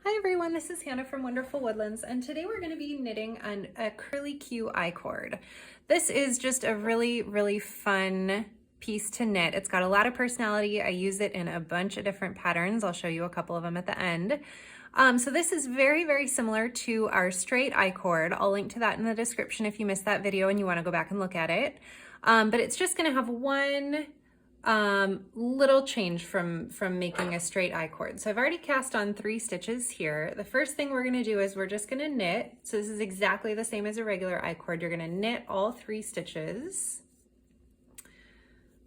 Hi everyone, this is Hannah from Wonderful Woodlands, and today we're going to be knitting on a curly Q I-cord. This is just a really fun piece to knit. It's got a lot of personality. I use it in a bunch of different patterns. I'll show you a couple of them at the end. So this is very similar to our straight I-cord. I'll link to that in the description if you missed that video and you want to go back and look at it. But it's just going to have one little change from making a straight I-cord. So I've already cast on 3 stitches here. The first thing we're going to do is we're just going to knit. So this is exactly the same as a regular I-cord. You're going to knit all 3 stitches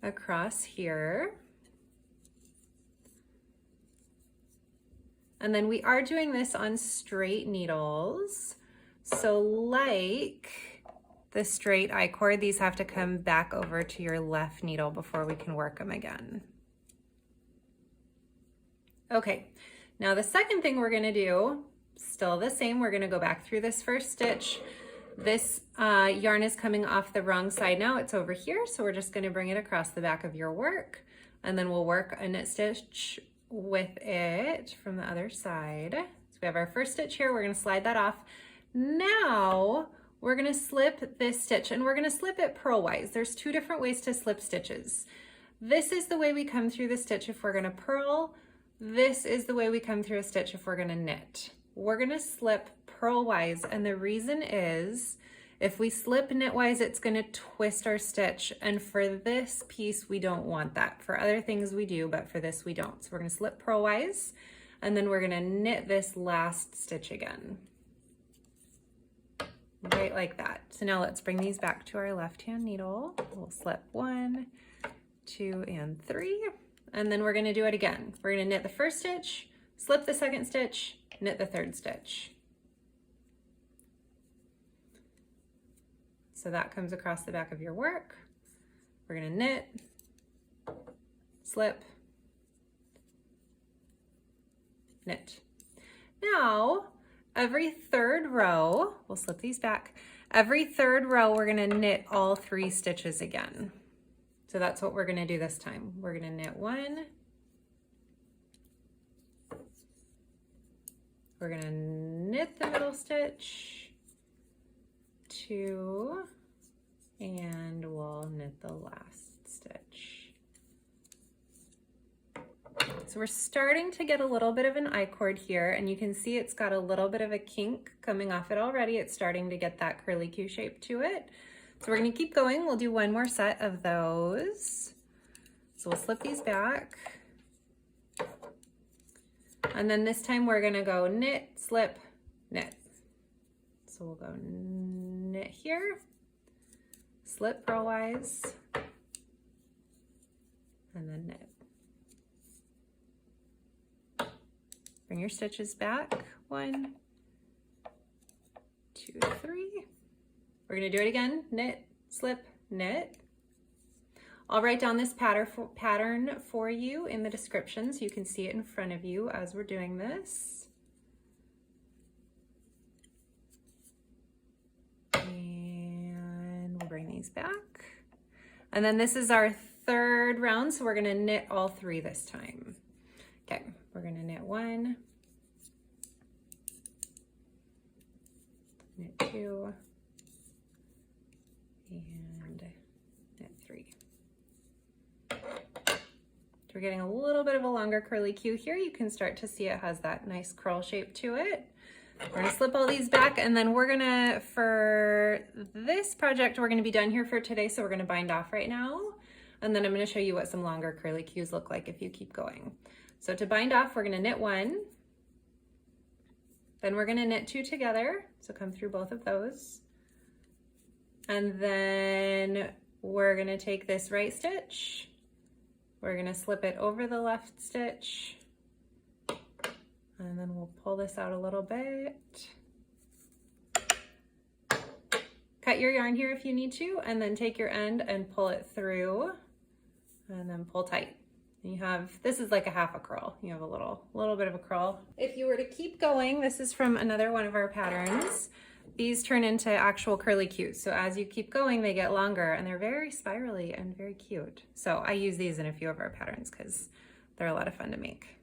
across here. And then we are doing this on straight needles. So like the straight I-cord, these have to come back over to your left needle before we can work them again. Okay, now the second thing we're gonna do, still the same, we're gonna go back through this first stitch. This yarn is coming off the wrong side now, it's over here, so we're just gonna bring it across the back of your work, and then we'll work a knit stitch with it from the other side. So we have our first stitch here, we're gonna slide that off. Now, we're gonna slip this stitch, and we're gonna slip it purlwise. There's 2 different ways to slip stitches. This is the way we come through the stitch if we're gonna purl. This is the way we come through a stitch if we're gonna knit. We're gonna slip purlwise, and the reason is, if we slip knitwise, it's gonna twist our stitch, and for this piece, we don't want that. For other things we do, but for this we don't. So we're gonna slip purlwise, and then we're gonna knit this last stitch again. Right like that. So now let's bring these back to our left-hand needle. We'll slip 1, 2, and 3, and then we're gonna do it again. We're gonna knit the first stitch, slip the second stitch, knit the third stitch. So that comes across the back of your work. We're gonna knit, slip, knit. Now, every third row, we'll slip these back. Every third row, we're gonna knit all 3 stitches again. So that's what we're gonna do this time. We're gonna knit 1. We're gonna knit the middle stitch, 2, and we'll knit the last stitch. So we're starting to get a little bit of an I-cord here, and you can see it's got a little bit of a kink coming off it already. It's starting to get that curly Q shape to it. So we're gonna keep going. We'll do 1 more set of those. So we'll slip these back. And then this time we're gonna go knit, slip, knit. So we'll go knit here, slip purlwise, and then knit. Bring your stitches back, 1, 2, 3. We're gonna do it again, knit, slip, knit. I'll write down this pattern for you in the description so you can see it in front of you as we're doing this. And we'll bring these back. And then this is our 3rd round, so we're gonna knit all 3 this time. Okay, we're gonna knit 1, knit 2, and knit 3. So we're getting a little bit of a longer curly Q here. You can start to see it has that nice curl shape to it. We're gonna slip all these back, and then we're gonna, for this project, we're gonna be done here for today, so we're gonna bind off right now. And then I'm gonna show you what some longer curly Qs look like if you keep going. So to bind off, we're gonna knit 1, then we're gonna knit 2 together, so come through both of those. And then we're gonna take this right stitch, we're gonna slip it over the left stitch, and then we'll pull this out a little bit. Cut your yarn here if you need to, and then take your end and pull it through, and then pull tight. You have, this is like a half a curl. You have a little bit of a curl. If you were to keep going, this is from another one of our patterns. These turn into actual curly Qs. So as you keep going, they get longer, and they're very spirally and very cute. So I use these in a few of our patterns because they're a lot of fun to make.